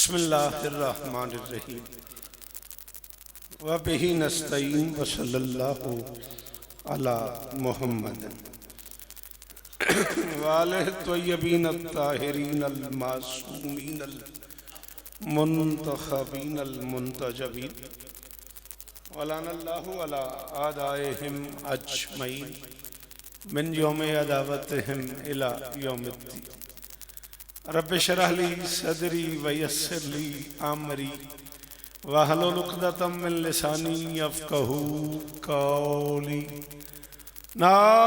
बिस्मिल्लाहिर्रहमानिर्रहीम व बिही नस्तईन व सल्लल्लाहु अला मुहम्मद व आलिहि तय्यबीन अत्ताहिरीन अल मासूमीन अल मुंतखबीन अल मुंतजबीन व लअनल्लाहु अला आदाइहिम अजमईन मिन यौम अदावतिहिम इला यौमिद्दीन। रब्बि शरह ली सदरी व यस्सिर ली अमरी वहलुल उक़दतम मिन लिसानी यफ़क़हू क़ौली। नाद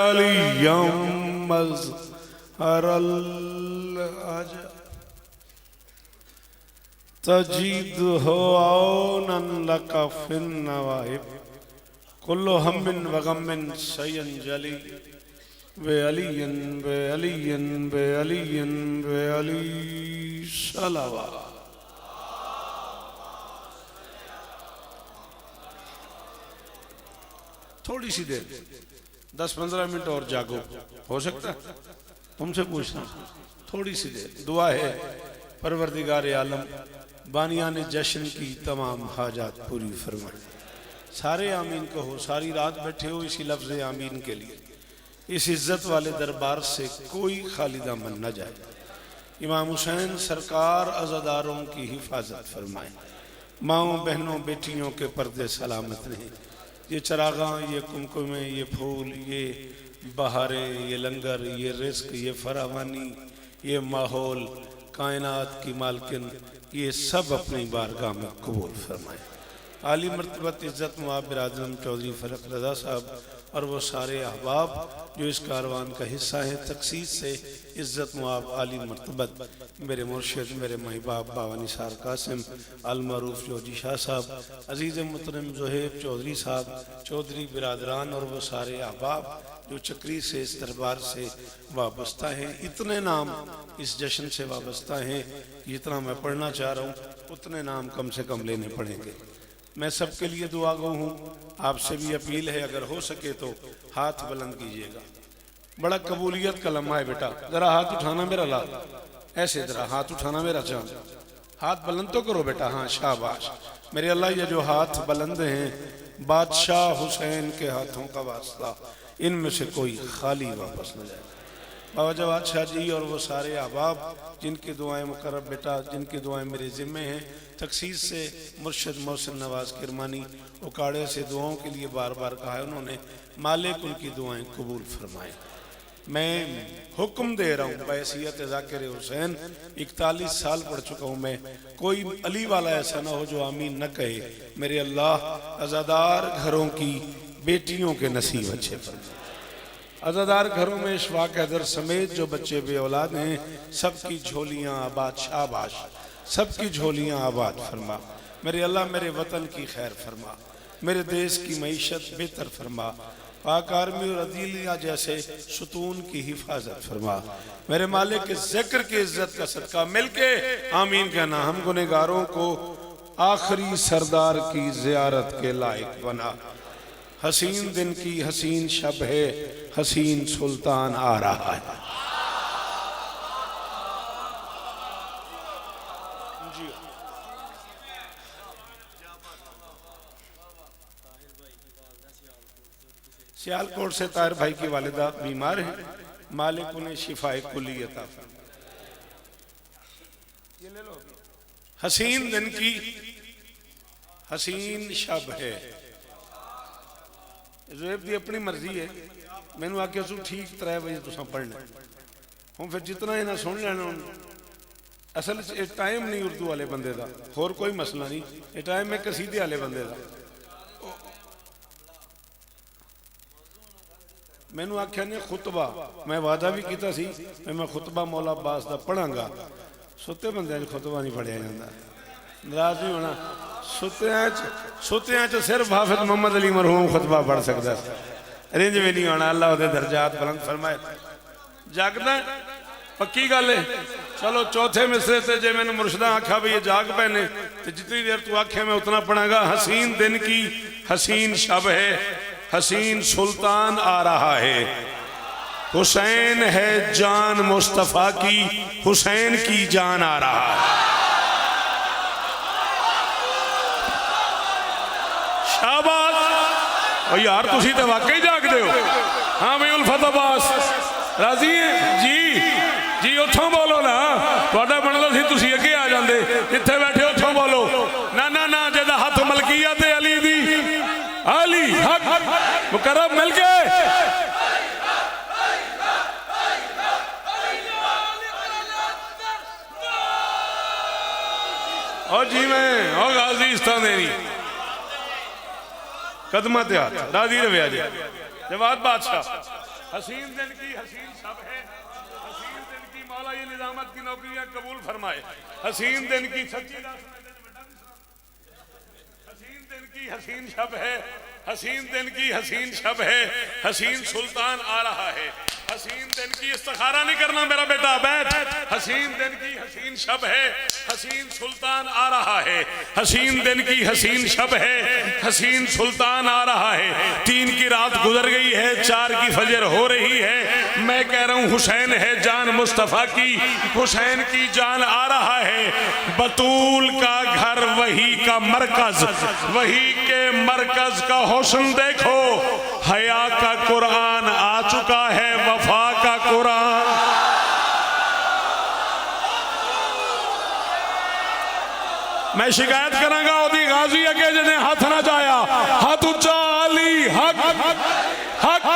अलियम मज़हरल अजब तजीदहु औनन लका फिन नवाइब कुल्लु हम्मिन व गम्मिन सयंजली वे अलियन वे अलियन वे अलियन वे अली सलावा। थोड़ी सी देर 10-15 मिनट और जागो, हो सकता है? तुमसे पूछना, थोड़ी सी देर दुआ है परवरदिगार आलम बानियान जश्न की तमाम हाजात पूरी फरमाए। सारे आमीन कहो, सारी रात बैठे हो इसी लफ्ज़ आमीन के लिए। इस इज्जत वाले दरबार से कोई खाली दामन न जाए। इमाम हुसैन सरकार अज़ादारों की हिफाजत फरमाए। माओं बहनों बेटियों के पर्दे सलामत रहें। ये चरागां, ये कुमकुमें, ये फूल, ये बहारें, ये लंगर, ये रिस्क, ये फरावानी, ये माहौल, कायनात की मालकिन, ये सब अपनी बारगाह में कबूल फरमाए। आली मर्तबत इज़्ज़त मुआब बिरादरम चौधरी फ़रक रज़ा साहब और वो सारे अहबाब जो इस कारवान का हिस्सा हैं, तखसीस से इज़्ज़त मुआब आली मर्तबत मेरे मुर्शिद, मेरे माई बाप बाबा निसार कासिम अलमरूफ जोजी शाह साहब, अजीज़ मुहतरम ज़ुहैब चौधरी साहब, चौधरी बिरादरान और वो सारे अहबाब जो चक्री से इस दरबार से वाबस्ता हैं। इतने नाम इस जश्न से वाबस्ता हैं, जितना मैं पढ़ना चाह रहा हूँ उतने नाम कम से कम लेने पड़ेंगे। मैं सबके लिए दुआ गो हूँ, आपसे भी अपील है अगर हो सके तो हाथ बुलंद कीजिएगा। बड़ा कबूलियत का लम्हा है बेटा, जरा हाथ उठाना मेरा लाल, ऐसे जरा हाथ उठाना मेरा चांद, हाथ बुलंद तो करो बेटा। हाँ शाबाश मेरे अल्लाह, ये जो हाथ बुलंद हैं बादशाह हुसैन के हाथों का वास्ता, इनमें से कोई खाली वापस न जाए। बाबा जवाद शाह जी और वो सारे अहबाब जिनकी दुआएं मुकर्रब बेटा, जिनकी दुआएं मेरे ज़िम्मे हैं, तखसीस से मुर्शिद मोहसिन नवाज किरमानी उकाड़े से दुआओं के लिए बार बार कहा है उन्होंने, मालिक उनकी दुआएं कबूल फरमाए। मैं हुक्म दे रहा हूँ बैसियत ज़ाकिर हुसैन, 41 साल पढ़ चुका हूँ मैं, कोई अली वाला ऐसा ना हो जो आमीन न कहे। मेरे अल्लाह अज़ादार घरों की बेटियों के नसीब अच्छे फरमाए। अज़ादार घरों में इशफाक़ हैदर समेत जो बच्चे बे औलाद हैं, सबकी झोलियाँ आबाद, शाबाश, सबकी झोलियाँ आबाद फरमा। मेरे अल्लाह मेरे वतन की खैर फरमा, मेरे देश की मईशत बेहतर फरमा, पाक आर्मी और अदीलिया जैसे सुतून की हिफाजत फरमा। मेरे मालिक के ज़िक्र की इज्जत का सदका मिलके आमीन कहना। हम गुनहगारों को आखिरी सरदार की ज़ियारत के लायक बना। हसीन दिन की हसीन शब है, हसीन सुल्तान आ रहा है। सियालकोट से ताहिर भाई की वालिदा बीमार है, मालिक उन्हें शिफाए कुली अता फरमाए। हसीन दिन की हसीन शब है। ज़ुहैब दी अपनी मर्जी है, मैनू आख्या सू ठीक 3 बजे तुसां पढ़ना हूँ, फिर जितना इन्हें सुन लेना। असल ये टाइम नहीं उर्दू वाले बंदे का, होर कोई मसला नहीं, ये टाइम है कसीदे वाले बंदे का। मैनू आख्या ने खुतबा, मैं वादा भी किया सी मैं खुतबा मौला अब्बास का पढ़ांगा। सुते बंदे खुतबा नहीं पढ़िया जाता, नाराज नहीं होना। सुत्या च सिर्फ हाफिज मोहम्मद अली मरहूम खुतबा पढ़ सकता, रिंज भी नहीं आना। अल्लाह उहदे दर्जात बुलंद फरमाए। जागदा पक्की गल है। चलो चौथे मिसरे से जे मैंने मुर्शदा आखा भी ये जाग पे ने, तो जितनी देर तू आखे मैं उतना पढ़ांगा। हसीन दिन की हसीन शब है, हसीन सुल्तान आ रहा है। हुसैन है जान मुस्तफा की, हुसैन की जान आ रहा है। शाबाश। और यार तुसी तो वाकई जागदे हो। हाँ मैं उल्फत अब्बास राजी है जी जी, उथों बोलो ना, तुहाडा बनदा सी तुसी अगे आ जांदे, जिथे बैठे उथों बोलो ना ना ना। जेदा हथ मलकीयत अली दी, अली हक मुकर्रम मिल गए। और जी मैं और गाजी इस्तान देनी कदमा ते हाथ राजी रविया जी। जवाब बादशाह हसीन दिन की हसीन सब है, हसीन दिन की मौला ये निजामत की नौकरियां कबूल फरमाए। हसीन दिन की सच्ची हसीन दिन की हसीन शब है, हसीन दिन की हसीन शब है, हसीन सुल्तान आ रहा है। हसीन दिन की इस्तिखारा नहीं करना मेरा बेटा, बैठ। हसीन दिन की हसीन शब है, हसीन सुल्तान आ रहा है। हसीन दिन की हसीन शब है, हसीन सुल्तान आ रहा है। 3 की रात गुजर गई है, 4 की फजर हो रही है। मैं कह रहा हूँ हुसैन है जान मुस्तफा की, हुसैन की जान आ रहा है। बतूल का घर वही का मरकज, वही के मरकज का हुस्न देखो। हया का कुरान आ चुका है, वफा का कुरान। मैं शिकायत करांगा ओदी गाजी अगे जिन्हें हाथ ना जाया, हाथ उच्चा अली हक हक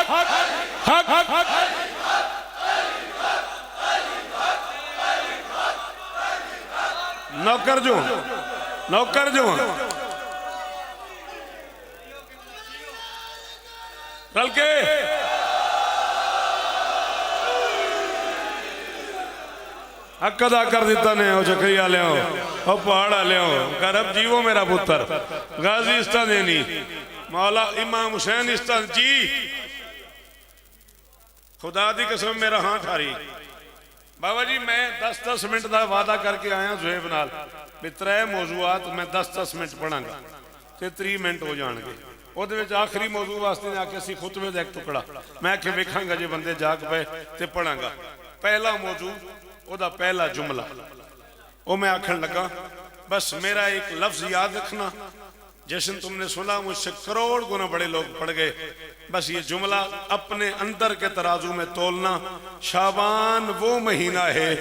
हक हक। नौकर जो कल के हक अदा कर दिता ने चक्रिया लिया और पहाड़ा लिया कर। अब जीवो मेरा पुत्र गाजी इस्तान देनी मौला इमाम हुसैन इस्तान जी। खुदा दी कसम मेरा हाथ हारी बाबा जी। मैं 10-10 मिनट का वादा करके आया जुहेब नाल भी 3 मौजूआत मैं 10-10 मिनट पढ़ांगा ते 30 मिनट हो जाएंगे। ਉਹਦੇ ਵਿੱਚ आखिरी मौजू वास्ते ने आके खुतबे का एक टुकड़ा मैं आके वेखांगा जे बंदे जाग पे ते पढ़ांगा। पहला मौजू ओदा पहला जुमला वो मैं आखन लगा, बस मेरा एक लफ्ज याद रखना, जैसे तुमने सुना मुझसे करोड़ गुना बड़े लोग पढ़ गए। बस ये जुमला अपने अंदर के तराजू में तोलना। शाबान वो महीना है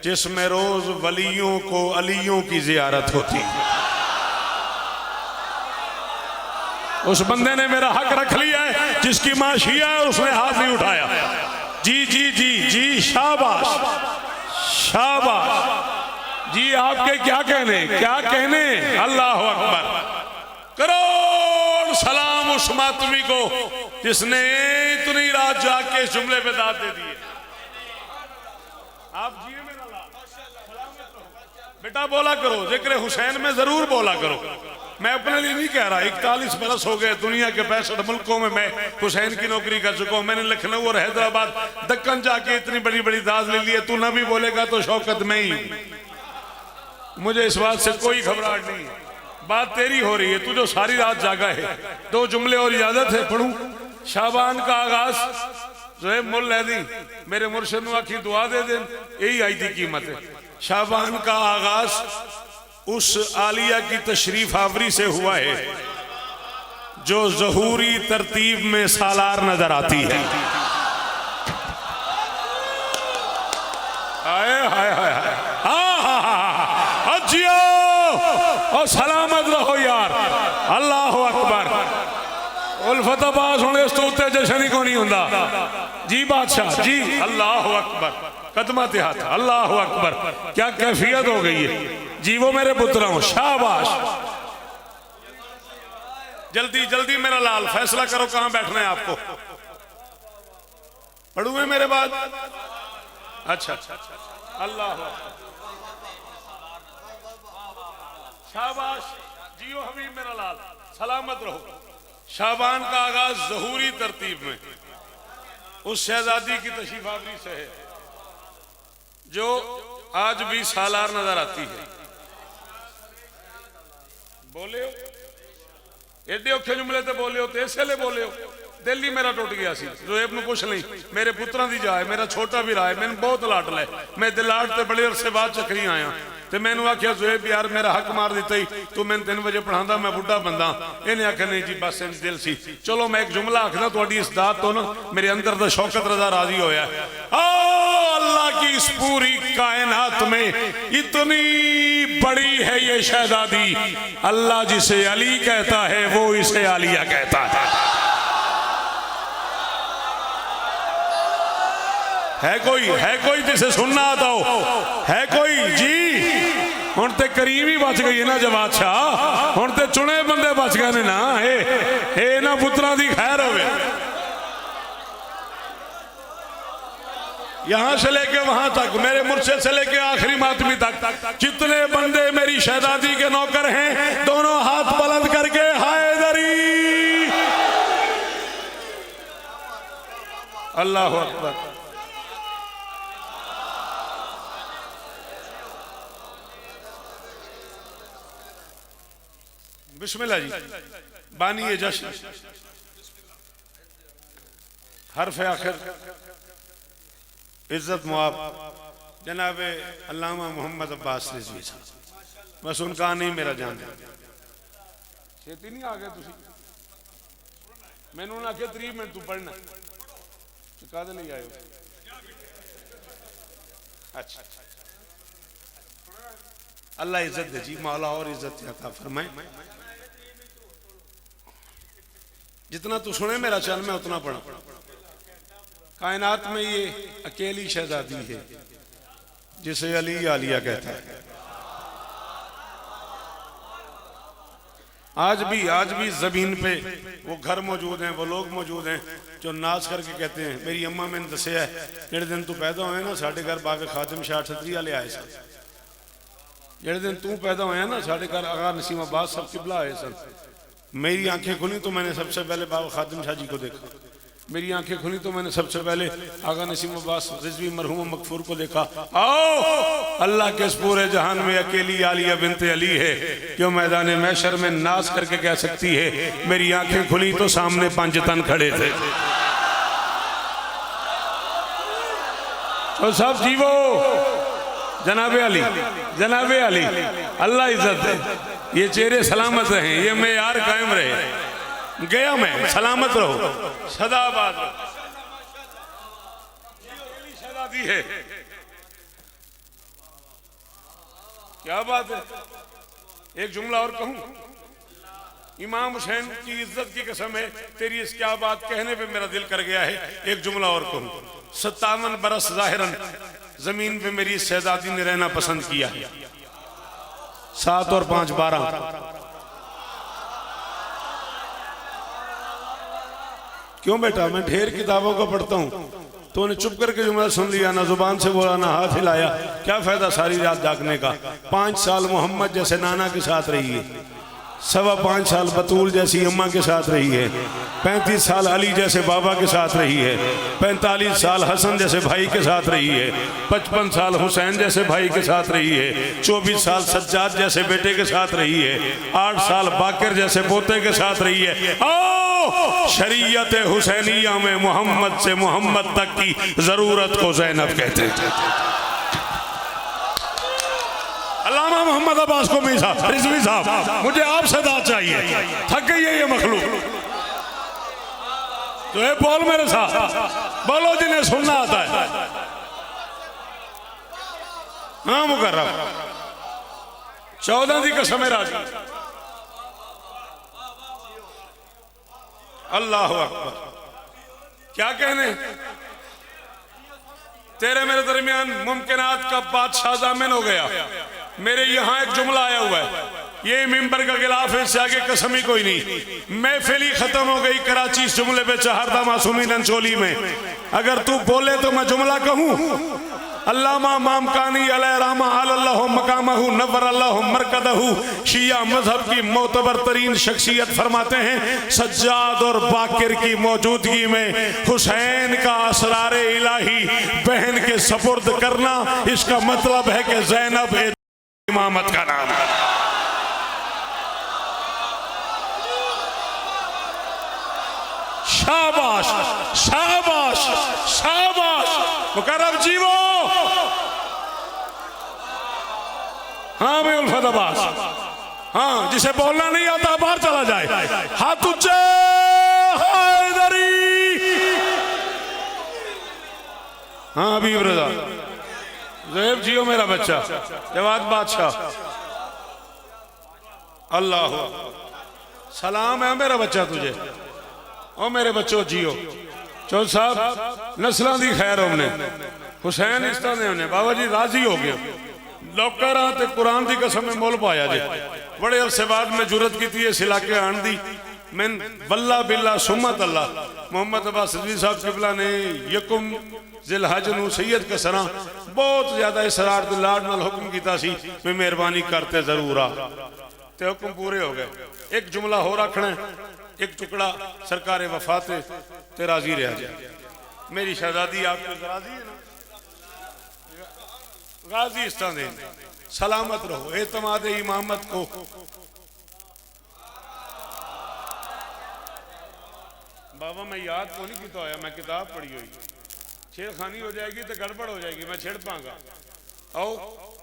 जिसमें रोज वलियों को अलियों की जियारत होती है। उस बंदे ने मेरा हक रख लिया है जिसकी मां शिया है, उसने हाथ नहीं उठाया। जी जी जी जी शाबाश शाबाश जी। आपके क्या कहने अल्लाह अकबर। करोड़ सलाम उस मातमी को जिसने इतनी रात जाके इस जुमले पे दाद दे दिए। आप जिए मेरा लाल बेटा बोला करो, जिक्र हुसैन में जरूर बोला करो। मैं अपने लिए नहीं कह रहा, 41 बरस हो गए दुनिया के 65 मुल्कों में मैं हुसैन की नौकरी कर चुका हूँ। मैंने लखनऊ और हैदराबाद दक्कन जाके इतनी बड़ी बड़ी दाद ले ली है। तू ना भी बोलेगा तो शौकत में ही, मुझे इस बात से कोई घबराहट नहीं है। बात तेरी हो रही है, तू जो सारी रात जागा है। 2 जुमले और इजाजत है पढ़ूं। शाबान का आगाज जो है मुल दी मेरे मुर्शिद आखी दुआ दे दे, यही आई थी कीमत है। शाबान का आगाज उस आलिया की तशरीफ आवरी से हुआ है जो ज़हूरी तरतीब में सालार नजर आती है। हाय हाय हाय जियो और सलामत रहो यार। अल्लाह अकबर। उल्फत अब्बास हुणे इस तो उत्ते जश्न ही को नहीं हुंदा जी बादशाह जी। अल्लाह अकबर। कदमा ते हाथ अल्लाह अकबर। क्या कैफियत हो गई है जीवो मेरे पुत्रों। शाबाश। जल्दी जल्दी मेरा लाल फैसला करो कहां बैठना है आपको। पढ़ूए मेरे बाद। अच्छा अल्लाह शाबाश। जियो हबीब मेरा लाल सलामत रहो। शाबान का आगाज ज़हूरी तरतीब में उस शहजादी की तशरीफ आवरी से है जो आज भी सालार नजर आती है। बोले हो एडे औखे जुमले तो बोले हो, तो इसलिए बोले हो दिल ही मेरा टुट गया सी। ज़ोएब नूं कुछ नहीं, मेरे पुत्रां दी जाए, मेरा छोटा भी रहा है, मैंने बहुत लाड लै, मैं दिलाट ते बड़े अरसे बाद चकरी आया। तो मैंने आख्या ज़ोएब यार मेरा हक मार दिता ही, तू मैंने 3 बजे पढ़ांदा, मैं बुढ़ा बंदा। इन्हें आख्या नहीं जी बस इंज दिल सी। चलो मैं एक जुमला आखना, तुहाडी इस दात तो ना मेरे अंदर दा शौकत रजा राजी होया। अल्लाह की इस पूरी कायनात में इतनी बड़ी है ये शहजादी, अल्लाह जिसे अली कहता है वो इसे आलिया कहता है कोई जिसे सुनना आता हो? है कोई जी? हुण ते करीम ही बच गई है ना जवाद शाह, हुण ते चुने बंदे बच गए ने ना। ए ना पुत्रां दी खैर होवे। यहां से लेके वहां तक, मेरे मुर्शिद से लेके आखिरी मातमी तक जितने बंदे मेरी शहजादी के नौकर हैं, दोनों हाथ बुलंद करके हैदरी। अल्लाह अकबर। बिस्मिल्लाह जी। बानी ये जश्न हर्फ आखिर इज्जत मुआब जनाब अल्लामा मोहम्मद अब्बास रिजवी साहब। बस उनका नहीं मेरा जान छेती नहीं आ गए तुसी। मैनू ना आखे 3 मिनट तू पढ़ना कादे नहीं आयो। अच्छा अल्लाह इज्जत दे जी, मौला और इज्जत अता फरमाए। जितना तू सुने मेरा चल मैं उतना पढ़ा। कायनात में ये अकेली शहजादी है जिसे अली आलिया कहता है। आज भी जमीन पे वो घर मौजूद हैं, वो लोग मौजूद हैं जो नाच करके कहते हैं। मेरी अम्मा मैंने दसिया है, जेड़े दिन तू पैदा होया ना साढ़े घर बाबे खादिम शाह छतरी वाले आए सन। जेड़े दिन तू पैदा होया ना साढ़े घर आगा नसीम अब्बास सब किबला आए सन। मेरी आंखें खुली तो मैंने सबसे पहले बाबा खादिम शाह जी को देखा। मेरी आंखें खुली तो मैंने सबसे पहले आगा नसीम अब्बास रिजवी मरहूम मगफूर को देखा। आओ अल्लाह के इस पूरे जहान में अकेली आलिया बिनते अली है जो मैदान महशर में नाच करके कह सकती है मेरी आंखें खुली तो सामने 5 तन खड़े थे। तो सब जीवो जनाबे अली अल्लाह इज्जत है। ये चेहरे सलामत हैं, ये मेयार कायम रहे। गया मैं, सलामत रहो, सदाबाद शहजादी है। क्या बात है। एक जुमला और कहूं, इमाम हुसैन की इज्जत की कसम है, तेरी इस क्या बात कहने पे मेरा दिल कर गया है। एक जुमला और कहूं, 57 बरस जाहिरन जमीन पे मेरी शहजादी ने रहना पसंद किया। 7 और 5 12। क्यों बेटा, मैं ढेर किताबों को पढ़ता हूँ, तो उन्हें चुप करके जुमला सुन लिया, ना जुबान से बोला ना हाथ हिलाया, क्या फायदा सारी रात जागने का। 5 साल मोहम्मद जैसे नाना के साथ रही है, 5.25 साल बतूल जैसी अम्मा के साथ रही है, 35 साल अली जैसे बाबा के साथ रही है, 45 साल हसन जैसे भाई के साथ रही है, 55 साल हुसैन जैसे भाई के साथ रही है, 24 साल सज्जाद जैसे बेटे के साथ रही है, 8 साल बाकर जैसे पोते के साथ रही है। आओ शरीयत हुसैनिया में मोहम्मद से मोहम्मद तक की जरूरत को ज़ैनब कहते थे। अल्लामा मोहम्मद अब्बास को रिजवी साहब, मुझे आपसे दाद चाहिए, थक गई है ये मखलूक। तो ये बोल मेरे साथ, बोलो जिन्हें सुनना आता है। हाँ मुकर्रम 14 की कसम राजी। अल्लाह अकबर। क्या कहने, तेरे मेरे दरमियान मुमकिनात का बादशाह जामिन हो गया। मेरे यहाँ एक जुमला आया हुआ है, ये मिंबर का गिलाफ है, इससे आगे कसम ही कोई नहीं। महफिल ही खत्म हो गई कराची इस जुमले पे चहारदा मासूमी नंचोली में। अगर तू बोले तो मैं जुमला कहूँ। अल्लामा मामकानी अलैहिर्रहमा अल्लाहु मकामहु नव्वरल्लाहु मरकदहु शिया मजहब की मोतबर तरीन शख्सियत फरमाते हैं, सज्जाद और बाकिर की मौजूदगी में हुसैन का असरार इलाही बहन के सपुर्द करना, इसका मतलब है कि ज़ैनब इमामत का नाम है। शाबाश शाबाश शाबाश। मुकर्रम जीवो। हाँ भाई उल्फत अब्बास, हाँ जिसे बोलना नहीं आता बाहर चला जाए। हाथ ऊंचे। हैदरी। हाँ अभी रजा ज़ैब जियो मेरा बच्चा। जवाद बादशाह अल्लाह सलाम है मेरा बच्चा तुझे। ओ मेरे बच्चों जियो। चौधरी साहब नस्लों की खैर हमने हुसैन इस तरह ने बाबा जी राजी हो गया। लोकर ते कुरान की कसम में मोल पाया जे। बड़े अरसे बाद में जुरत की थी इस इलाके आन दी। मैं वल्ला बिल्ला सुम्मत अल्लाह मोहम्मद अब्बास रिजवी साहब किबला ने यकुम जिलहज नू सैयद का सरा बहुत ज्यादा इसरार ते लाड नाल हुक्म कीता सी मैं मेहरबानी करते जरूर आ ते हुक्म पूरे हो गए। एक जुमला हो रखना एक टुकड़ा सरकार वफा ते राजी रह जाए। मेरी शहजादी आपको राजी है ना? गाजी इस तरह दे सलामत रहो। एतमाद इमामत को बाबा मैं याद तो नहीं किया होया, मैं किताब पढ़ी हुई। छेड़खानी हो जाएगी तो गड़बड़ हो जाएगी, मैं छेड़ पाऊंगा। आओ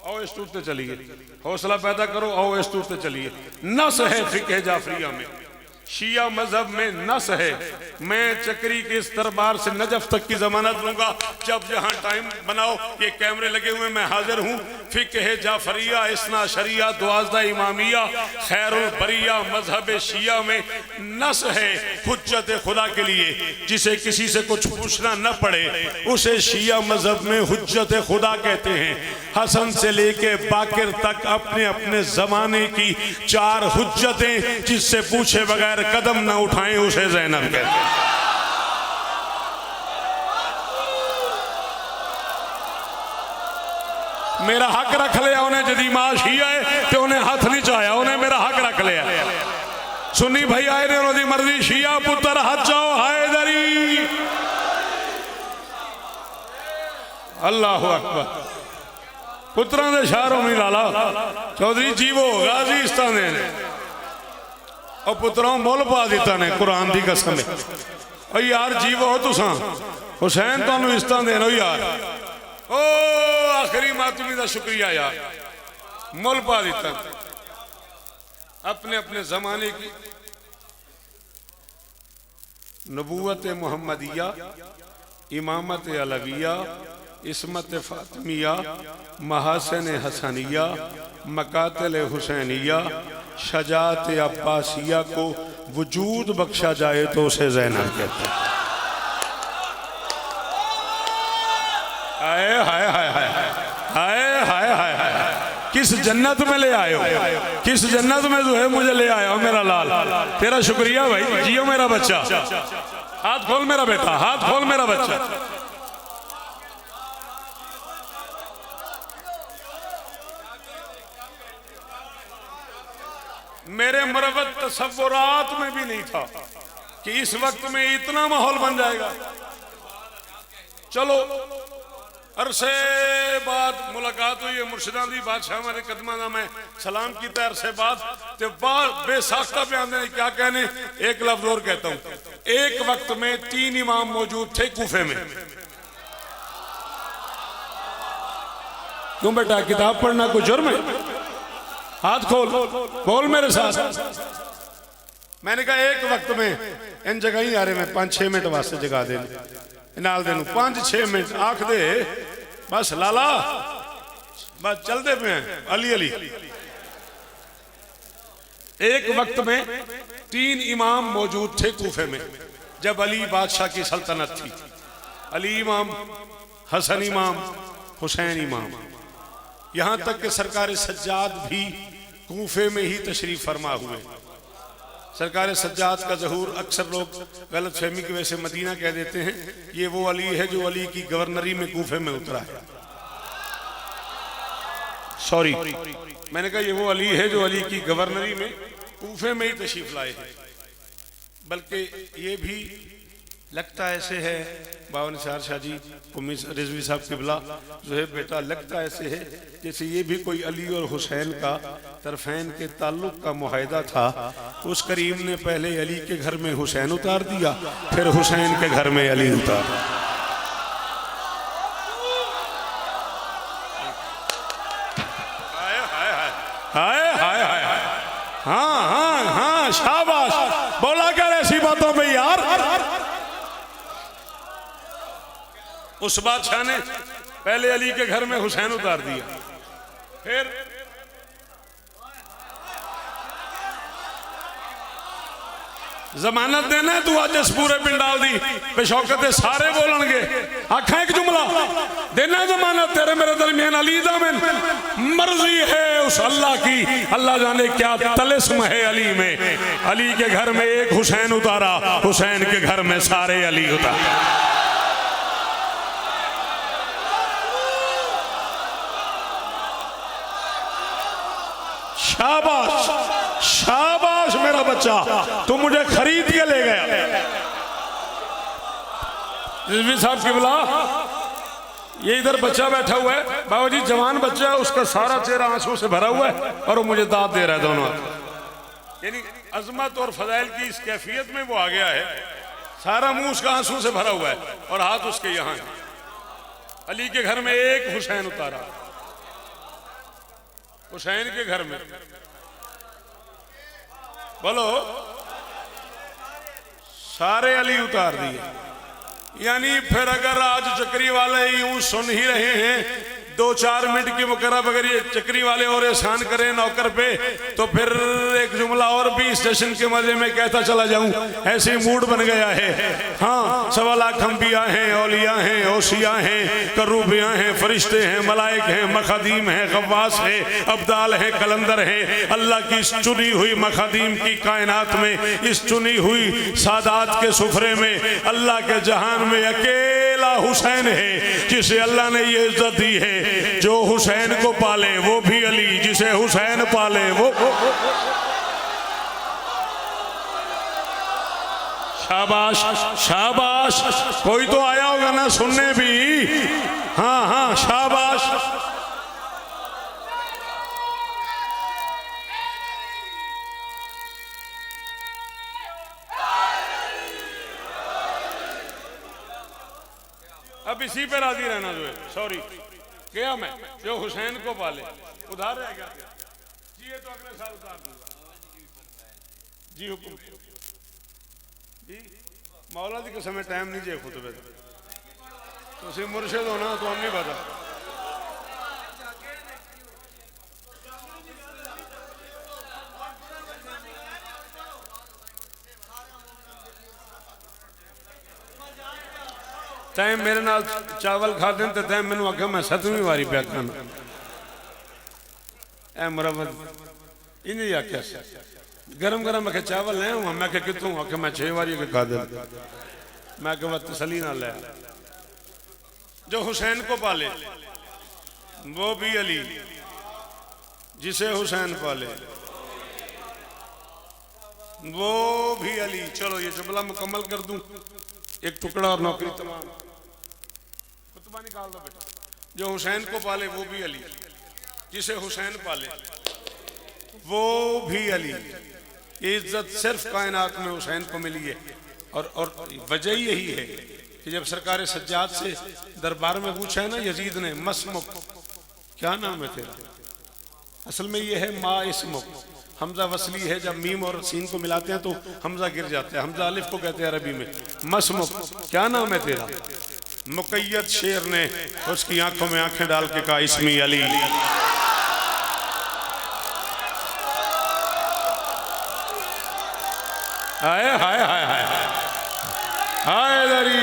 आओ इस टूट पे चलिए, हौसला पैदा करो। आओ इस टूट पे चलिए। नस है फिक़्ह जाफरिया में, शिया मजहब में नस है। मैं चक्री के इस दरबार से नजफ तक की जमानत लूंगा। जब जहां टाइम बनाओ, ये कैमरे लगे हुए मैं हाजिर हूं। फिक़्ह जाफरिया इस्ना शरिया दुआज़दा इमामिया खैरुल बरिया मजहब शिया में नस है हुज्जत खुदा के लिए। जिसे किसी से कुछ पूछना न पड़े उसे शिया मजहब में हुज्जत खुदा कहते हैं। हसन से लेके बाकिर तक अपने अपने जमाने की 4 हुज्जतें जिससे पूछे बगैर कदम न उठाएं उसे ज़ैनब कहते हैं। मेरा हक रख लिया उन्हें, जदी माश ही आए तो उन्हें हाथ नहीं चाया, उन्हें मेरा हक रख लिया। सुन्नी भाई आए ने उन्होंने मर्जी, शिया पुत्र हज जाओ हैदरी। अल्लाह अकबर। पुत्रां दे शहरों में लाला चौधरी जीवो गाजी इस तरह ने और पुत्रों मुल पा दिता ने कुरान की कसम है। और यार जीवो तुसा हुसैन तुहानू इस तरह देना यार। ओ आखिरी मातमी का शुक्रिया यार, मुल पा दिता। अपने अपने जमाने की नबूवत मुहम्मदिया, इमामत अलविया, इसमत फातिमिया, महासन हसनिया, मकातल हुसैनिया, शजात अब्बासिया को वजूद बख्शा जाए तो उसे ज़ैनब कहते हैं। हाय हाय हाय हाय हाय हाय हाय हाय। किस जन्नत में ले आए हो, किस जन्नत में जो है मुझे ले आया हो मेरा लाल। तेरा शुक्रिया भाई, जियो मेरा बच्चा। हाथ खोल मेरा बेटा, हाथ खोल मेरा बच्चा। मेरे मुरव्वत तसव्वुरात में भी नहीं था कि इस वक्त में इतना माहौल बन जाएगा। चलो अरसे बाद मुलाकात हुई है। मुर्शिदां दी बादशाह हमारे कदमा का मैं सलाम किया अरसे बाद ते बेसाख्ता बयान देने क्या कहने। एक लफ्ज और कहता हूं, एक वक्त में 3 इमाम मौजूद थे कूफे में। क्यों बेटा किताब पढ़ना कोई जुर्म है? हाथ खोल बोल मेरे साथ। मैंने कहा एक वक्त में इन जगह ही आ रहे मैं 5-6 मिनट वास्ते जगा दे नाल दे 5-6 मिनट आख दे बस लाला बस चलते पे हैं। अली अली एक वक्त में 3 इमाम मौजूद थे कूफे में जब अली बादशाह की सल्तनत थी। अली इमाम, हसन इमाम, हुसैन इमाम। यहां तक कि सरकार सज्जाद भी कूफे में ही तशरीफ फरमा हुए। सरकार सज्जाद का ज़हूर अक्सर लोग गलत फहमी की वजह से मदीना कह देते हैं। ये वो अली है जो अली की गवर्नरी में कूफे में उतरा है। सॉरी, मैंने कहा ये वो अली है जो अली की गवर्नरी में कूफे में ही तशरीफ लाए हैं। बल्कि ये भी लगता ऐसे है बावन शाह जी रिजवी साहब किबला जो है बेटा, लगता ऐसे है जैसे ये भी कोई अली और हुसैन का तरफैन के ताल्लुक का मुआहदा था। उस करीम ने पहले अली के घर में हुसैन उतार दिया, फिर हुसैन के घर में अली उतार। हाय हाय हाय हाय, हाँ हाँ हाँ, शाबाश, बोला कर ऐसी बातों में यार। उस बादशाह ने पहले अली के घर में हुसैन उतार दिया, फिर जमानत देना तू अज इस पूरे पिंडाल दी बेशौकत सारे बोलणगे, आखा एक जुमला देना जमानत तेरे मेरे दरमियान अली दामन मर्जी है उस अल्लाह की, अल्लाह जाने क्या तलिस्म है अली में। अली के घर में एक हुसैन उतारा, हुसैन के घर में सारे अली उतारा। शाबाश शाबाश मेरा बच्चा, तू मुझे खरीद के ले गया। रिजवी साहब किबला, ये इधर बच्चा बैठा हुआ है बाबा जी, जवान बच्चा है, उसका सारा चेहरा आंसू से भरा हुआ है और वो मुझे दाद दे रहा है दोनों हाथ। यानी अजमत और फजाइल की इस कैफियत में वो आ गया है, सारा मुंह उसका आंसू से भरा हुआ है और हाथ उसके यहाँ है। अली के घर में एक हुसैन उतारा, हुसैन के घर में बोलो सारे अली उतार दिए। यानी फिर अगर आज चक्री वाले यूं सुन ही रहे हैं 2-4 मिनट की मुकर्रब, अगर ये चक्री वाले और एहसान करें नौकर पे, तो फिर एक जुमला और भी इस जश्न के मजे में कहता चला जाऊं, ऐसे मूड बन गया है। हाँ, 1.25 लाख अंबिया हैं, औलिया हैं, ओसिया हैं, करूबिया हैं, फरिश्ते हैं, मलाइक हैं, मखादीम हैं, गव्वास हैं, अब्दाल हैं, कलंदर हैं। अल्लाह की इस चुनी हुई मखादीम की कायनात में, इस चुनी हुई सादात के सुफरे में, अल्लाह के जहान में अकेला हुसैन है जिसे अल्लाह ने ये इज्जत दी है। जो हुसैन को पाले वो भी अली, जिसे हुसैन पाले वो। शाबाश शाबाश, कोई तो आया होगा ना सुनने भी। हाँ हाँ शाबाश। अब इसी पे राजी रहना जो है, सॉरी गया मैं, जो हुसैन को पाले उधार रह गया जी, ये तो अगले साल उतार दूंगा जी। हुक्म जी, मौला जी के समय टाइम नहीं जे खुतबे तो मुर्शिद होना तो हम नहीं पता। तैं मेरे नाल चावल खा दें तो तैं मैनू आख्या मैं 7वीं वारी पिया खाना। ए मुरवत इन्हें आख्या गरम गरम आखे चावल ले आऊँ, मैं कितों आखे मैं 6 वारी खा दे। मैं कहा तसली ना ले। जो हुसैन को पाले वो भी अली, जिसे हुसैन पाले वो भी अली। चलो ये जुमला मुकम्मल कर दूं, एक टुकड़ा और नौकरी तमाम। खुतबा निकाल दो बेटा। जो हुसैन को पाले वो भी अली, जिसे हुसैन पाले वो भी अली। ये इज्जत सिर्फ कायनात में हुसैन को मिली है। और वजह यही है कि जब सरकार सज्जाद से दरबार में पूछा है ना यजीद ने, मसमुक क्या नाम है तेरा, असल में ये है मा इसमुक। हमजा वसली है, जब मीम और सीन को मिलाते हैं तो हमजा गिर जाते हैं। हमजा अलिफ को कहते हैं अरबी में। मसमुक क्या नाम है तेरा। मुकय्यद शेर ने उसकी आंखों में आंखें डाल के कहा इस्मी अली। हाय हाय हाय हाय हाय दरी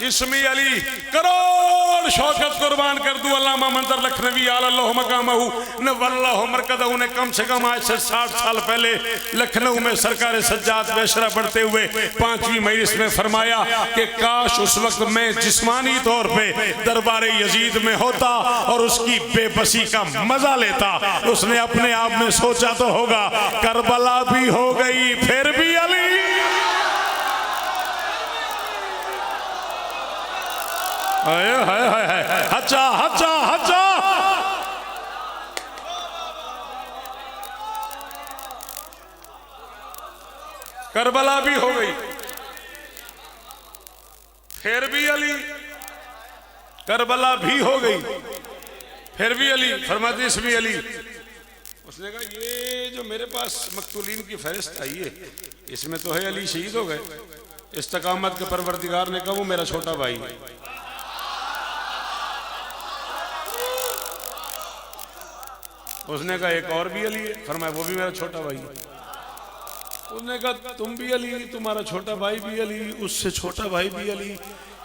इस्मी अली। करोड़ शौकत कुर्बान कर दूं अल्लामा मंजर लखनवी अल्लाह मकामहू नव्वरल्लाहु मरकदहू ने कम से कम आज से 60 साल पहले लखनऊ में सरकार सज्जाद बेशरा पढ़ते हुए 5वीं मजलिस में फरमाया कि काश उस वक्त मैं जिस्मानी तौर पे दरबार यजीद में होता और उसकी बेबसी का मजा लेता। उसने अपने आप में सोचा तो होगा करबला भी हो गई फिर भी अली। हाय हाय हाय हचा हचा हचा। करबला भी हो गई, फिर भी अली। करबला भी हो गई, फिर भी अली। फरमाते इसमें अली। उसने कहा ये जो मेरे पास मकतूलीन की फहरिस्त आई है, इसमें तो है अली शहीद हो गए। इस्तकामत के परवरदिगार ने कहा वो मेरा छोटा भाई है। उसने कहा एक और भी अली है। फरमाया वो भी मेरा छोटा भाई है। उसने कहा तुम भी अली, तुम्हारा छोटा भाई भी अली, उससे छोटा भाई भी अली।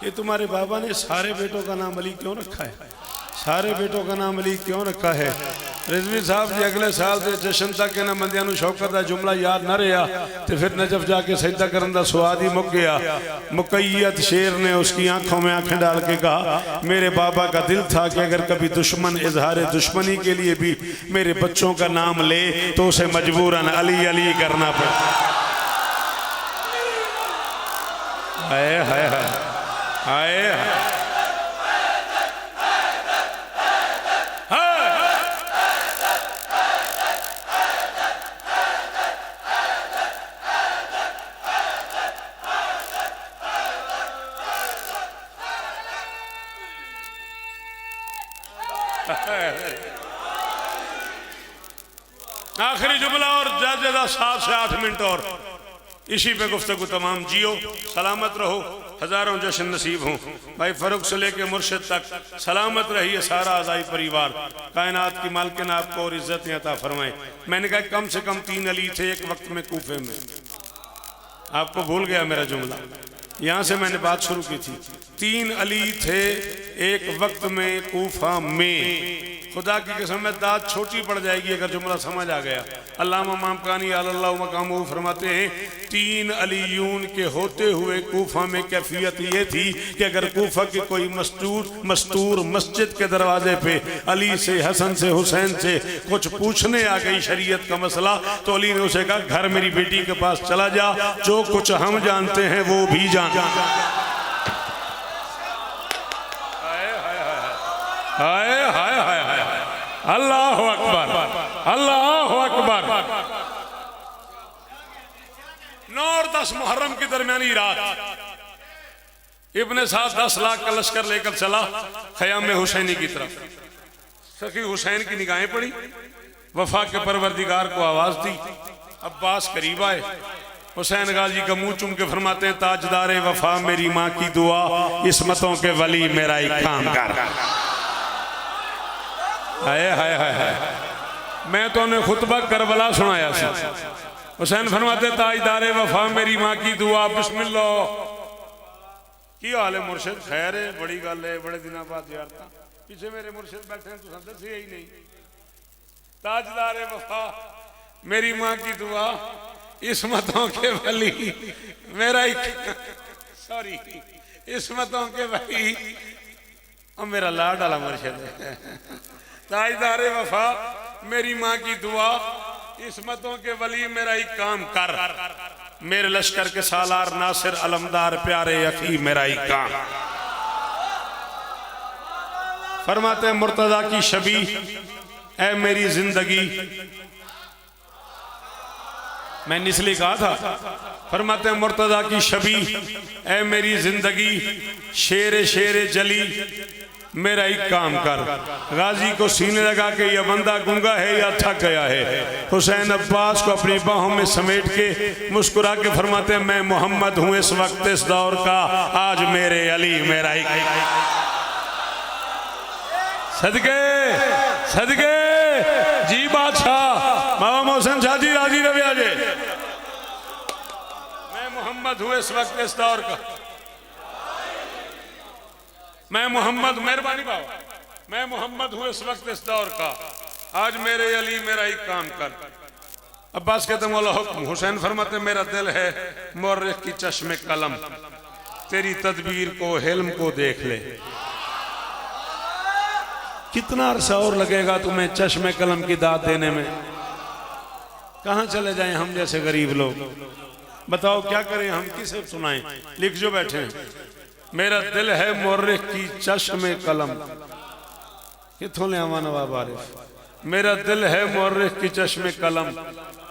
ये तुम्हारे बाबा ने सारे बेटों का नाम अली क्यों रखा है? सारे बेटों का नाम अली क्यों रखा है? रिजवी साहब जी अगले साल से जशन तक के ना बंदियां नूं शौकत दा जुमला याद न रहा तो फिर नजफ जाके सजदा करन दा स्वाद ही मुक गया। मुकैयत शेर ने उसकी आंखों में आंखें डाल के कहा मेरे बाबा का दिल था कि अगर कभी दुश्मन इजहार दुश्मनी के लिए भी मेरे बच्चों का नाम ले तो उसे मजबूरन अली अली करना पड़े। हाय हाय हाय हाय। आखिरी जुमला और ज्यादा 7 से 8 मिनट और इसी पे गुफ्तगू तमाम। जियो सलामत रहो, हजारों जश्न नसीब हों। भाई फरूक से लेके मुर्शिद तक सलामत रहिए सारा आज़ाई परिवार। कायनात की मालकिन आपको और इज्जतें अता फरमाए। मैंने कहा कम से कम 3 अली थे एक वक्त में कूफे में। आपको भूल गया मेरा जुमला, यहाँ से मैंने बात शुरू की थी। 3 अली थे एक वक्त में कूफा में। खुदा की कसम में दाद छोटी पड़ जाएगी अगर जुमला समझ आ गया। अल्लामा मामकानी अल्लाह मकामू फरमाते हैं 3 अलीयून के होते हुए कूफा में कैफियत ये थी कि अगर कूफा की कोई मस्तूर मस्जिद के दरवाजे पे अली से हसन से हुसैन से कुछ पूछने आ गई शरीयत का मसला तो अली ने उसे कहा घर मेरी बेटी के पास चला जा, जो कुछ हम जानते हैं वो भी जान। हाय हाय हाय हाय अल्लाह अकबर अल्लाह अकबर। 9 और 10 मुहर्रम की दरमियानी रात इब्ने साद 10 लाख का लश्कर लेकर चला खयाम हुसैनी की तरफ। सखी हुसैन की निगाहें पड़ी, वफा के परवरदिगार को आवाज दी। अब्बास करीब आए, हुसैन गाजी का मुंह चूम के फरमाते हैं ताजदारे वफा मेरी माँ की दुआ, इस्मतों के वली मेरा एक काम कर। हाय हाय हाय हाय। मैं तो उन्हें खुतबा करबला सुनाया सी। हुसैन फरमाते ताजदारे वफा मेरी माँ की दुआ बिस्मिल्लाह। की हाल है मुर्शिद? खैर है, बड़ी गल है, बड़े दिनों बाद ज़ियारत। पीछे मेरे मुर्शिद बैठे हैं, तुम दसे ही नहीं। ताजदारे वफा मेरी माँ की दुआ, इस्मतों के वली मेरा सॉरी इस्मतों के वली और मेरा लाड वाला मुर्शिद है। ताजदारे वफा मेरी माँ की दुआ, इस्मतों के वली मेरा एक काम कर। मेरे लश्कर के सालार नासिर अलमदार प्यारे अखी मेरा एक काम। फरमाते हैं मुर्तजा की शबी ऐ मेरी जिंदगी। मैंने इसलिए कहा था। फरमाते हैं मुर्तजा की शबी ऐ मेरी जिंदगी, शेर शेर जली मेरा एक काम कर। गाजी को सीने लगा के यह बंदा गूंगा है या थक गया है। हुसैन अब्बास को अपनी बाहों में समेट के मुस्कुरा के फरमाते हैं मैं मोहम्मद हूँ इस वक्त इस दौर का, आज मेरे अली मेरा एक। सदके सदके जी बादशाह बाबा मोहसिन शाह जी राजी रवे आजे। मैं मोहम्मद हूँ इस वक्त इस दौर का, मैं मोहम्मद, मेहरबानी बाबा, मैं मोहम्मद हूँ इस वक्त इस दौर का, आज मेरे अली मेरा एक काम कर। अब्बास कहते मौला हुक्म। हुसैन फरमाते मेरा दिल है मुर्रिख की चश्मे कलम, तेरी तदबीर को हिल्म को देख ले। कितना अरसा और लगेगा तुम्हें चश्मे कलम की दाद देने में? कहाँ चले जाएं हम जैसे गरीब लोग? बताओ क्या करें हम, किसे सुनाएं? लिख जो बैठे हैं मेरा दिल है मुर्रिख की चश्मे कलम, किथों ले आवा नवाब आरिफ। मेरा दिल है मुर्रिख की चश्मे कलम,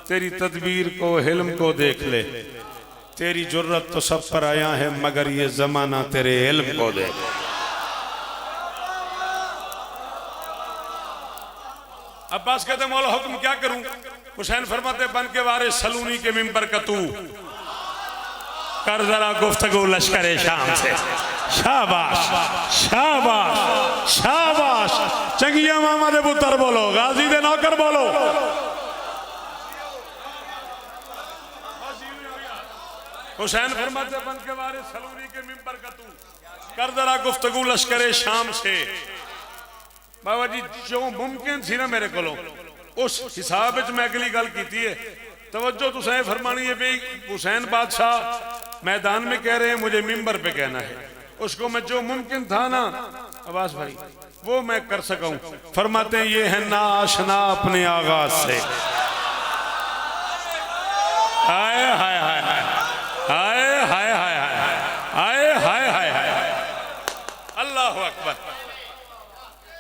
तेरी तदबीर को हिल्म को देख ले। तेरी जुर्रत तो सब पर आया है मगर ये जमाना तेरे इल्म को देख। अब्बास कहते मौला हुक्म क्या करूं। हुसैन फरमाते बन के वारे सलूनी के मिंबर का तू कर जरा गुफ्तगू लश्करे शाम से। शाबाश शाबाश शाबाश। चंगिया मामा दे पुत्र बोलो, गाजी दे नौकर बोलो। हुसैन फरमाते बन के वारे सलूनी के मिंबर का तू कर जरा गुफ्तगू लश्करे शाम से। बाबा जी जो मुमकिन सी ना मेरे को उस हिसाब च मैं अगली गल की है। तवज्जो तुसें फरमानी है भाई हुसैन बादशाह मैदान में कह रहे हैं, मुझे मिंबर पे कहना है। उसको मैं जो मुमकिन था ना अब्बास भाई वो मैं कर सका हूं। फरमाते हैं ये है ना आशना अपने आगाज से। हाय हाय हाय हाय हाय हाय हाय हाय हाय हाय हाय अल्लाह अकबर।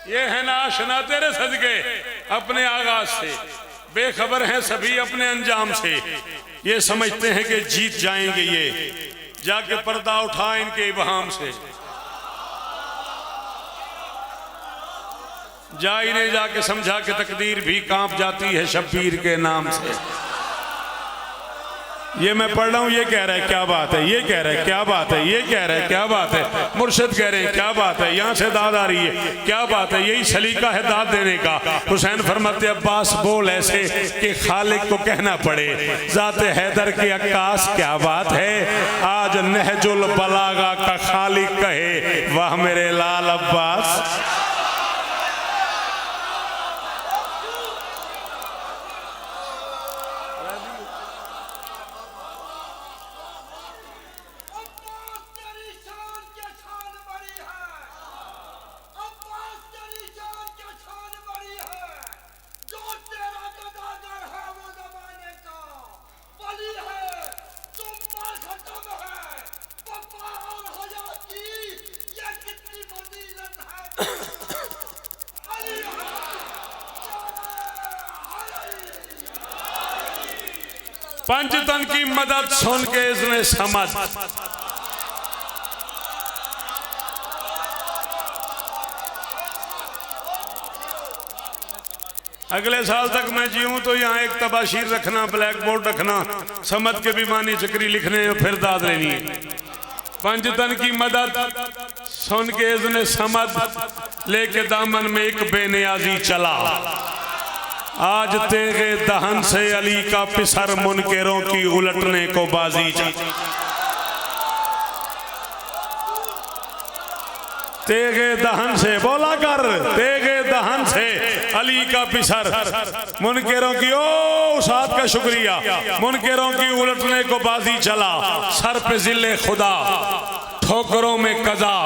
ये है ना आशना तेरे सदके अपने आगाज से, बेखबर हैं सभी अपने अंजाम से। ये समझते हैं कि जीत जाएंगे, ये जाके पर्दा उठा इनके इबहाम से। जा इन्हें जाके समझा कि तकदीर भी कांप जाती है शब्बीर के नाम से। ये मैं पढ़ रहा हूं, ये कह रहा है क्या बात है, ये कह रहा है क्या बात है, ये कह रहा है क्या बात है, मुर्शिद कह रहे हैं क्या बात है, यहां से दाद आ रही है क्या बात है। यही सलीका है दाद देने का। हुसैन फरमाते अब्बास बोल ऐसे कि खालिक को कहना पड़े, जाते हैदर की अक्कास क्या बात है। आज नहजुल बलागा का खालिक कहे वाह मेरे लाल अब्बास। पंचतन की मदद सुन के इसने समझ। अगले साल तक मैं जीऊं तो यहाँ एक तबाशीर रखना, ब्लैक बोर्ड रखना, समझ के भी मानी चक्री लिखने और फिर दाद लेनी है। पंचतन की मदद सुन के इसने समझ, लेके दामन में एक बेनियाजी चला। आज तेगे दहन से अली का पिसर मुनकेरों की उलटने को बाजी चला। तेगे दहन से बोला कर, तेगे दहन से अली का पिसर मुनकेरों की ओ साथ का शुक्रिया, मुनकेरों की उलटने को बाजी चला। सर पे जिले खुदा ठोकरों में कजा,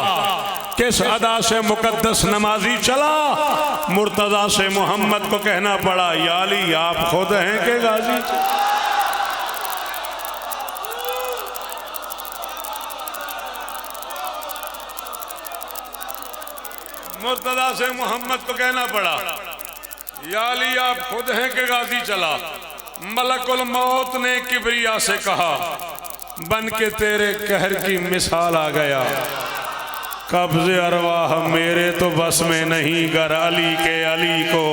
किस अदा से मुकद्दस नमाजी चला। मुर्तजा से मोहम्मद को कहना पड़ा या अली आप खुद हैं के गाजी। मुर्तजा से मोहम्मद को कहना पड़ा या अली आप खुद हैं के गाजी चला। मलकुल मौत ने किबरिया से कहा बन के तेरे कहर की मिसाल आ गया। कब्ज़े अरवाह मेरे तो बस में नहीं, गर अली के अली को।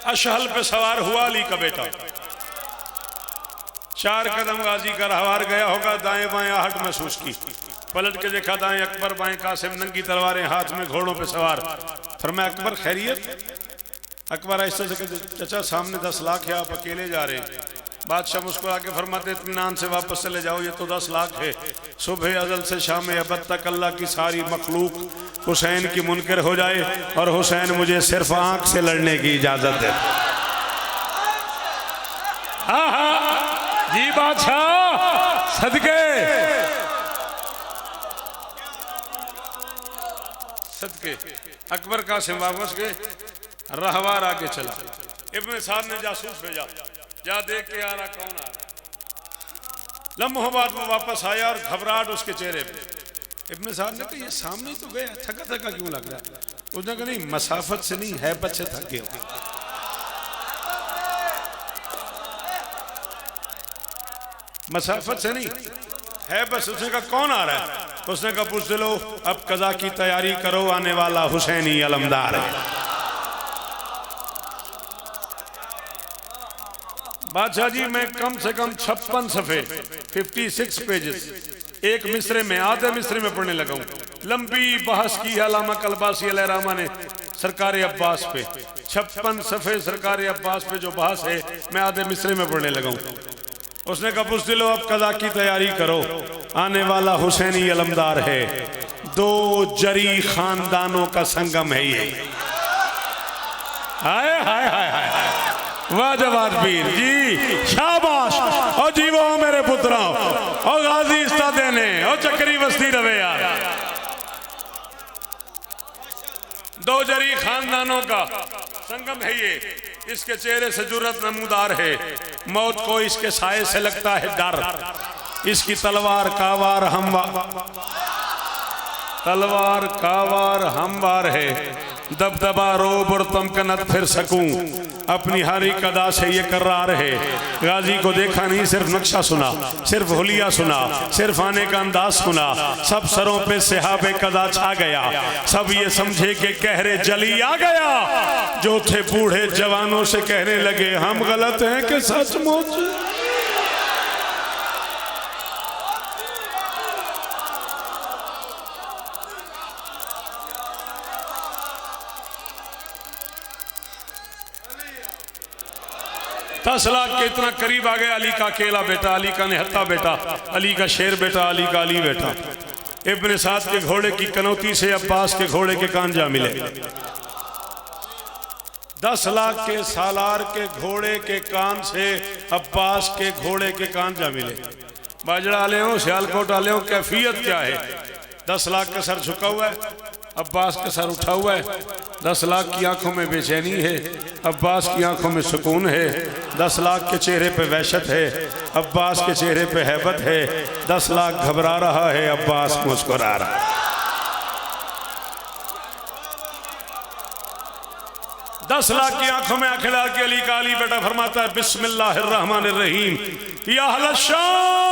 अशहल पे सवार हुआ अली का बेटा, 4 कदम गाजी का रहवार गया होगा, दाएं बाएं आहट महसूस की, पलट के देखा दाएं अकबर बाएं कासिम, नंगी तलवारें हाथ में, घोड़ों पे सवार। फरमाया अकबर खैरियत। अकबर ऐसे से चचा सामने 10 लाख है, आप अकेले जा रहे हैं। बादशाह मुस्कुरा के फरमाते इत्मीनान से वापस चले जाओ, ये तो 10 लाख है। सुबह अजल से शाम अबद तक अल्लाह की सारी मखलूक हुसैन की मुनकर हो जाए और हुसैन मुझे सिर्फ आंख से लड़ने की इजाजत है। हाँ हाँ जी बादशाह सदके सदके। अकबर कासिम वापस गए, रहवार आगे चला। इब्न साद ने जासूस भेजा, जा देख के आ रहा कौन आ रहा। लम्हों बाद वो वापस आया और घबराहट उसके चेहरे पे। इब्न साद ने कहा ये सामने ही तो गया, थका थका क्यों लग रहा है? उसने कहा नहीं, मसाफत से नहीं, हैबत से थक गया। मसाफत से नहीं है बस। उसने कहा कौन आ रहा है? उसने कहा पूछ लो, अब कज़ा की तैयारी करो, आने वाला हुसैनी अलमदार है। बादशाह जी मैं कम से कम 56 सफ़े 56 पेजेस एक मिसरे में, आधे मिसरे में पढ़ने लगा हूँ। लंबी बहस की अल्लामा कलबासी अलैहिर्रहमा ने सरकार अब्बास पे, 56 सफ़े सरकार अब्बास पे जो बहस है मैं आधे मिसरे में पढ़ने लगा हूँ। उसने कहा पूछ लो, अब कज़ा की तैयारी करो, आने वाला हुसैनी अलमदार है। 2 जरी खानदानों का संगम है ये। हाय हाय हाय हाय, वाजवाद पीर जी, शाबाश। और जीवो मेरे पुत्रा, और गाजी इस्ता देने, और चक्री बस्ती रवे यार। 2 जरी खानदानों का संगम है ये। इसके चेहरे से जुर्रत नमूदार है, मौत को इसके साए से लगता है डर। इसकी तलवार कावार हमवार है, दबदबा रोब और तमकनत फिर सकूं, अपनी हारी कदा से ये कर्रार है। गाजी को देखा नहीं, सिर्फ नक्शा सुना, सिर्फ हुलिया सुना, सिर्फ आने का अंदाज सुना। सब सरों पे सिहाबे कदा छा गया, सब ये समझे कि कहरे जली आ गया। जो थे बूढ़े जवानों से कहने लगे हम गलत हैं कि सचमुच। दस लाख के इतना करीब आ गया। अली का अकेला बेटा, अली का निहत्ता बेटा, अली का शेर बेटा, अली का अली बेटा। इब्न साद के घोड़े की कनौती से अब्बास के घोड़े के कान जा मिले। 10 लाख के सालार के घोड़े के कान से अब्बास के घोड़े के कान जा मिले। बाजरा आले हो, सियालकोट आले हो, कैफियत क्या है? 10 लाख का सर झुका हुआ है, अब्बास का सर उठा हुआ है। 10 लाख की आंखों में बेचैनी है, अब्बास की आंखों में सुकून है। 10 लाख के चेहरे पे वहशत है, अब्बास के चेहरे पे हैबत है। 10 लाख घबरा रहा है, अब्बास मुस्कुरा रहा है। 10 लाख की आंखों में आंखें डाल के अली का अली बेटा फरमाता है बिस्मिल्लाहिर्रहमानिर्रहीम, या अहल शाम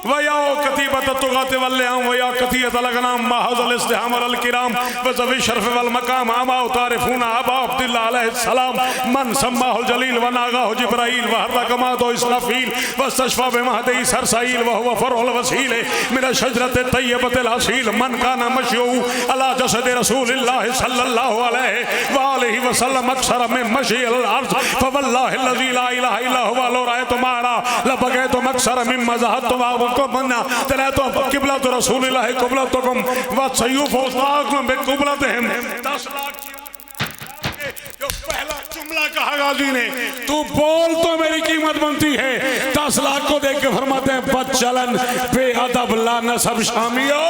वयाओ कतीबत तुगात वल्लाम वया कतियत लगनाम माहज़ल इस्तिहाम अल किराम वज़वी शरफ वल मकाम आमा तारिफूना अबा अब्दुल्लाह अलैहि सलाम मन सम्माहुल जलील व नागाहु जिब्राइल व हरकमा तो इसराफील वस्तशफा बिमहदी सरसाइल व हुवा फरउल वसील मिन शजरत तय्यबतिल हसील मन काना मशयू अला जसद रसूलिल्लाह सल्लल्लाहु अलैहि व आलिहि वसल्लम अक्सर मिन मशील अर्ज़ फवल्लाहि अल्लज़ी ला इलाहा इल्ला हुवा लो रायतुमारा लबगैतुम अक्सर मिम्मा ज़हदतुम को बनना तेरा तो किबला तो रसूलुल्लाह किबला तो कम व सयूफ उस्ताकुम बे किबलतहम। 10 लाख जो पहला जुमला कहा गाजी ने, तू बोल तो मेरी कीमत बनती है। 10 लाख को देख के फरमाते हैं बदचलन बेअदब लानसब शामियो।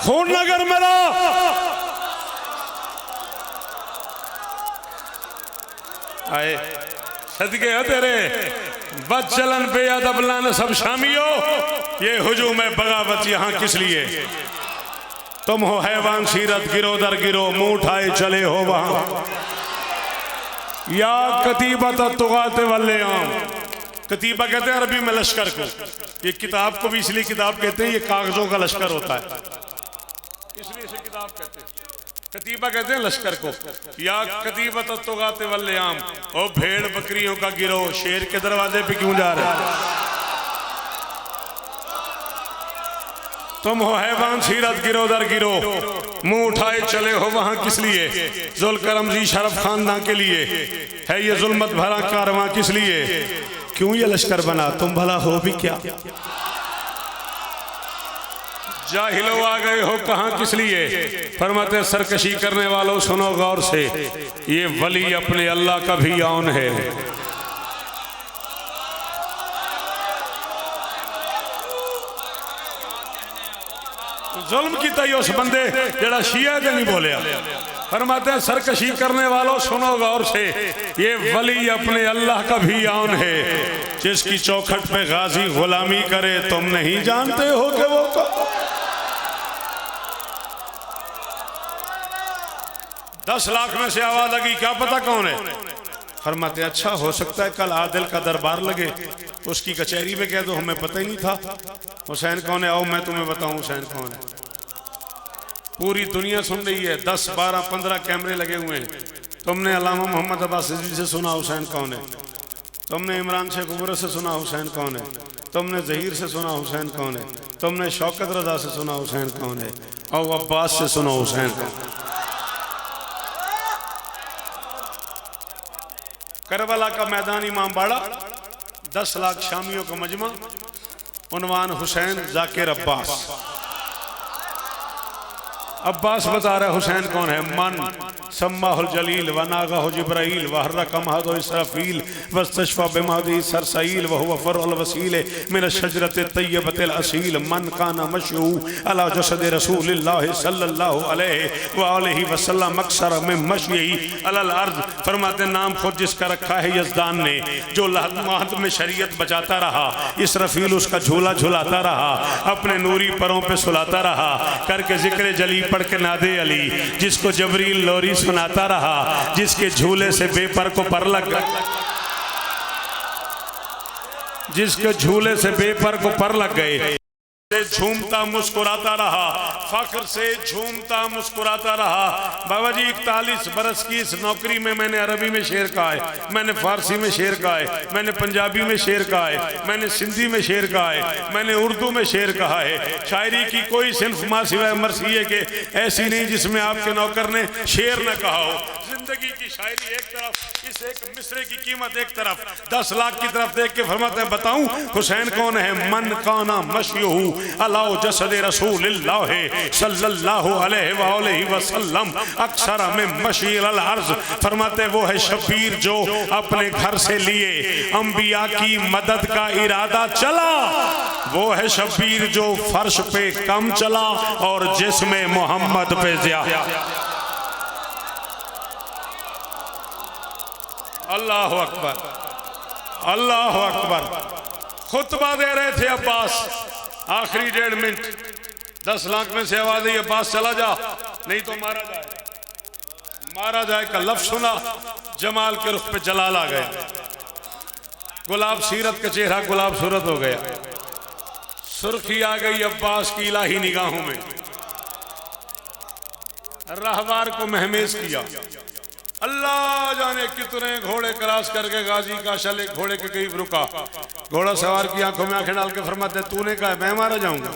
खून नगर मेरा आए सदके हो तेरे, बदचलन बेअदब लानसब शामियो। ये हुजूम बगावत यहाँ किस लिए? तुम हो हैवान सीरत गिरो दर गिरो, मुंह उठाए चले हो वहां। या कतीबत तुगाते वल्ले आम, कतीबा कहते हैं अरबी में लश्कर को। ये किताब को भी इसलिए किताब कहते हैं, ये कागजों का लश्कर होता है, इसलिए इसे किताब कहते हैं। कतीबा कहते हैं लश्कर को। या कतीबत तुगाते वल्ले आम, ओ भेड़ बकरियों का गिरोह शेर के दरवाजे पे क्यों जा रहे हैं? तुम हो हैवान सीरत गिरो दर गिरो, मुंह उठाए चले हो वहां किस लिए? जुल्करमजी शरफ खानदान के लिए है ये जुल्मत भरा कारवां किस लिए? क्यों ये लश्कर बना? तुम भला हो भी क्या? जाहिलो आ गए हो कहां किस लिए? फरमाते सरकशी करने वालों सुनो गौर से, ये वली अपने अल्लाह का भी औन है। जुल्म किया उस बंदे जेड़ा शिया दे नहीं बोलिया। फरमाते हैं सरकशी करने वालों सुनो गौर से, ये वली अपने अल्लाह का भी आन है, जिसकी चौखट पे गाजी गुलामी करे तुम नहीं जानते हो कि वो कौन। 10 लाख में से आवाज लगी क्या पता कौन है। फरमाते अच्छा हो सकता है कल आदिल का दरबार लगे, उसकी कचहरी में कह दो हमें पता ही नहीं था हुसैन कौन है, आओ मैं तुम्हें बताऊं हुसैन कौन है। पूरी दुनिया सुन रही है, 10, 12, 15 कैमरे लगे हुए हैं। तुमने अल्लामा मोहम्मद अब्बास सिद्दीकी से सुना हुसैन कौन है, तुमने इमरान शेख उमर से सुना हुसैन कौन है, तुमने जहीर से सुना हुसैन कौन है, तुमने शौकत रजा से सुना हुसैन कौन है, और अब्बास से सुना हुसैन कौन। करबला का मैदान इमाम बाड़ा, 10 लाख शामियों का मजमा, उन्वान हुसैन जाकिर अब्बास। अब्बास बता रहा है हुसैन कौन है। मन सम्माहुल जलील व नागाहु जिब्राइल व हर्रकमहु इसराफील वस्तशफा बिमहदी सरसाइल व हुवा फरुल वसील मिन शजरत तय्यबतिल असील मन काना मशहू अला जसद रसूलिल्लाह सल्लल्लाहु अलैहि व आलिहि वसल्लम अक्सर में मशयी अलल अर्ज। फरमाते नाम खुद जिसका रखा है यज़दान ने, जो लहद में शरीयत बचाता रहा, इसराफील उसका झूला झुलाता रहा, अपने नूरी परों पे सुलाता रहा, करके जिक्र जली पढ़ के नादे अली, जिसको जबरील लोरी सुनाता रहा, जिसके झूले से बेपर को पर लग गए, जिसके झूले से बेपर को पर लग गए, झूमता मुस्कुराता रहा, फख्र से झूमता मुस्कुराता रहा। बाबा जी 41 बरस की इस नौकरी में मैंने अरबी में शेर कहा है, मैंने फारसी में शेर कहा है, मैंने पंजाबी में शेर कहा है, मैंने सिंधी में शेर कहा है, मैंने उर्दू में शेर कहा है। शायरी की कोई सिर्फ माँ सिवाय मरसिए के ऐसी नहीं जिसमें आपके नौकर ने शेर न कहा हो। जिंदगी की शायरी एक तरफ, इस एक मिसरे की कीमत एक तरफ, 10 लाख की तरफ देख के फरमाते हैं बताऊं हुसैन कौन है। मन काना मशयूहू अला जसद रसूलिल्लाह सल्लल्लाहु अलैहि वसल्लम अक्सर में मशील अल अर्ज। फरमाते वो है शबीर जो अपने घर से लिए अंबिया की मदद का इरादा चला, वो है शबीर जो फर्श पे कम चला और जिस्म मोहम्मद पे ज्यादा। अल्लाह अकबर, अल्लाह अकबर। खुतबा दे रहे थे अब्बास, आखिरी 1.5 मिनट, 10 लाख में से आवाज आई अब्बास चला जा नहीं तो मारा जाए। मारा जाए का लफ्ज सुना, जमाल के रुख पे जलाल आ गया, गुलाब सीरत का चेहरा गुलाब सूरत हो गया, सुर्खी आ गई अब्बास की इलाही निगाहों में। रहवार को महमेज किया, अल्लाह जाने कितने घोड़े क्रॉस करके गाजी का शल एक घोड़े के करीब रुका, घोड़ा सवार की आंखों में आंखें डाल के फरमाते तूने कहा मैं मारा जाऊंगा,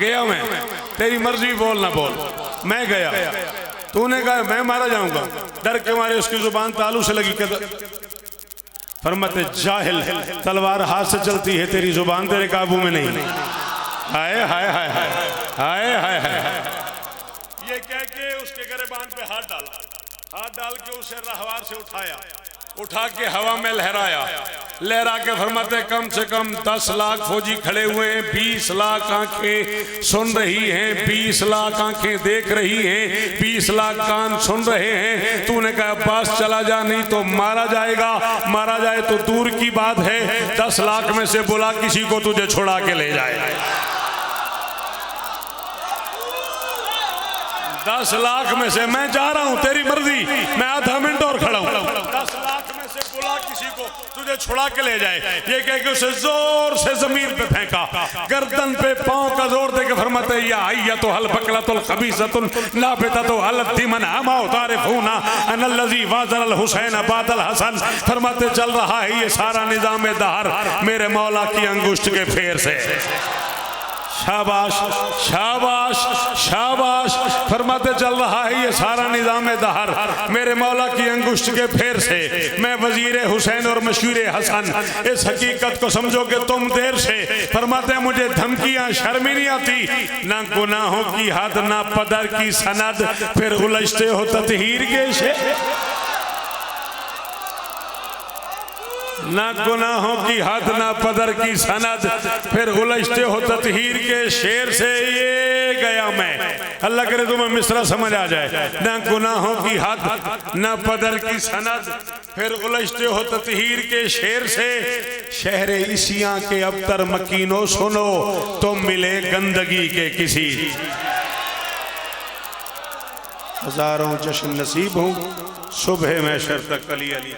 गया मैं, तेरी मर्जी बोल ना बोल, मैं गया, तूने कहा मैं मारा जाऊंगा, डर के मारे उसकी जुबान तालू से लगी। फरमाते जाहिल, तलवार हाथ से चलती है, तेरी जुबान तेरे काबू में नहीं। हाय हाय हाय हाय हाय हाय हाय, ये कह के उसके गिरबान पे हाथ डाला, हाथ डाल के उसे रहवार से उठाया, उठा के हवा में लहराया, लहरा के फरमाते कम से कम 10 लाख फौजी खड़े हुए हैं, 20 लाख आंखें सुन रही हैं, 20 लाख आंखें देख रही हैं, 20 लाख कान सुन रहे हैं। तूने कहा अब्बास चला जा नहीं तो मारा जाएगा, मारा जाए तो दूर की बात है, 10 लाख में से बुला किसी को तुझे छुड़ा के ले जाए। 10 लाख में से मैं जा रहा हूं, तेरी मर्जी, मैं आधा मिनट और खड़ा हूं, 10 लाख में से बुला किसी को तुझे छुड़ा के ले जाए। ये कह के उसे जोर से जमीन पे फेंका, गर्दन पे पांव का जोर दे के फरमाते या आइया तो हल बकलतुल खबीसतुल लाबिता तो हलती मन अमा तारिफूना अनल्लजी वाजल अल हुसैन बादल हसन। फरमाते चल रहा है ये सारा निजाम दहर मेरे मौला की अंगुष्ठ के फेर से। शाबाश शाबाश शाबाश। फरमाते चल रहा है ये सारा निजाम दहर मेरे मौला की अंगुष्ठ के फेर से। मैं वजीर हुसैन और मशहूर हसन, इस हकीकत को समझोगे तुम देर से। फरमाते मुझे धमकियां शर्म नहीं आती, ना गुनाहों की हद ना पदर की सनद, फिर उलझते हो ततहीर के शे। ना गुनाहों की हद ना पदर की सनद, फिर उलझते हो ततहीर के शेर से। ये गया मैं, अल्लाह करे तुम्हें मिसरा समझ आ जाए। ना गुनाहों की हद ना पदर की सनद, फिर उलझते हो ततहीर के शेर से। शहर इसियां के अबतर मकीनो सुनो, तुम मिले गंदगी के किसी। हजारों जश्न नसीब हूँ सुबह में शर तक अली अली।